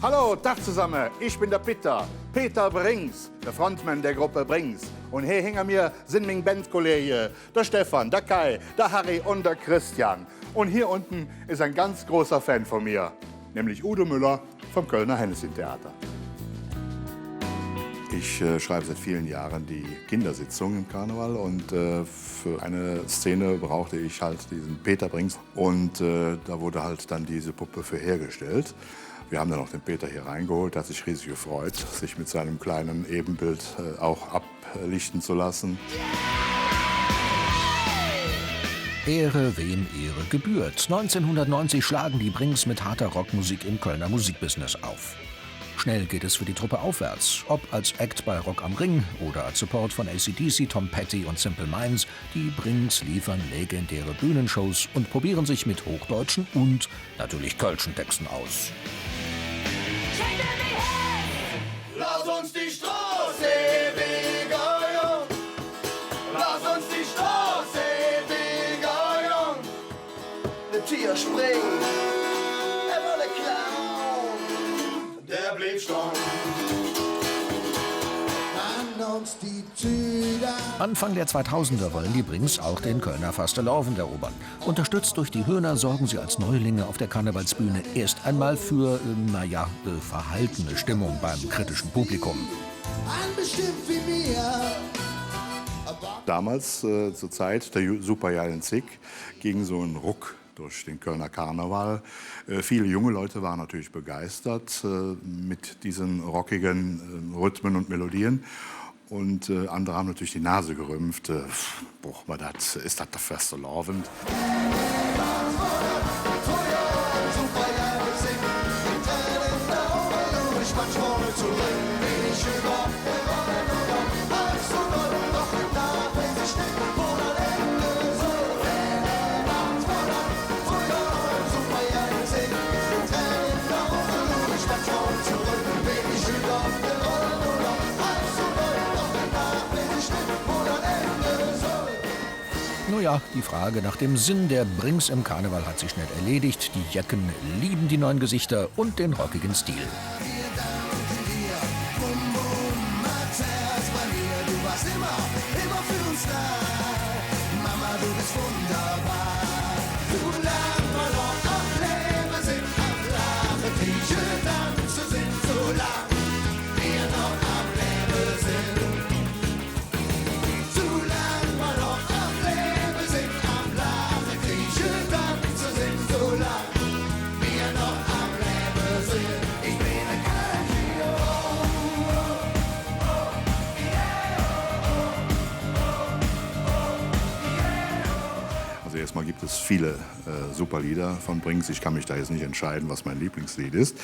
Hallo, Tag zusammen, ich bin der Peter Brings, der Frontman der Gruppe Brings. Und hier hinter mir sind meine Bandkollegen, der Stefan, der Kai, der Harry und der Christian. Und hier unten ist ein ganz großer Fan von mir, nämlich Udo Müller vom Kölner Hennessy-Theater. Ich schreibe seit vielen Jahren die Kindersitzung im Karneval und für eine Szene brauchte ich halt diesen Peter Brings und da wurde halt dann diese Puppe für hergestellt. Wir haben dann auch den Peter hier reingeholt, der hat sich riesig gefreut, sich mit seinem kleinen Ebenbild auch ablichten zu lassen. Ehre, wem Ehre gebührt. 1990 schlagen die Brings mit harter Rockmusik im Kölner Musikbusiness auf. Schnell geht es für die Truppe aufwärts, ob als Act bei Rock am Ring oder als Support von AC/DC, Tom Petty und Simple Minds. Die Brings liefern legendäre Bühnenshows und probieren sich mit hochdeutschen und natürlich kölschen Texten aus. Lass uns die Straße begeiern. Lass uns die Straße begeiern. Der Tier springt, er war der Clown, der blieb stehen. An uns die Tüder. Anfang der 2000er wollen die Brings auch den Kölner Fastelavn erobern. Unterstützt durch die Höhner sorgen sie als Neulinge auf der Karnevalsbühne erst einmal für, verhaltene Stimmung beim kritischen Publikum. Anbestimmt wie mir. Damals, zur Zeit der Supergeilen Zick, ging so ein Ruck durch den Kölner Karneval. Viele junge Leute waren natürlich begeistert mit diesen rockigen Rhythmen und Melodien. Und andere haben natürlich die Nase gerümpft. Braucht man das? Ist das der Fastelavn? Nun ja, die Frage nach dem Sinn der Brings im Karneval hat sich schnell erledigt. Die Jecken lieben die neuen Gesichter und den rockigen Stil. Erstmal gibt es viele super Lieder von Brings. Ich kann mich da jetzt nicht entscheiden, was mein Lieblingslied ist.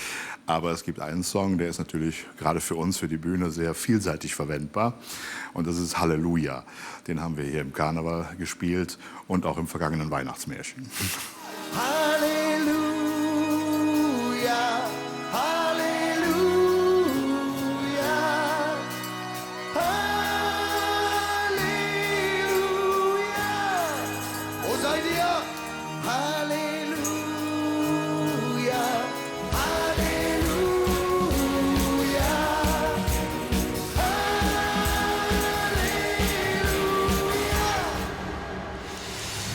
Aber es gibt einen Song, der ist natürlich gerade für uns, für die Bühne, sehr vielseitig verwendbar. Und das ist Halleluja. Den haben wir hier im Karneval gespielt und auch im vergangenen Weihnachtsmärchen.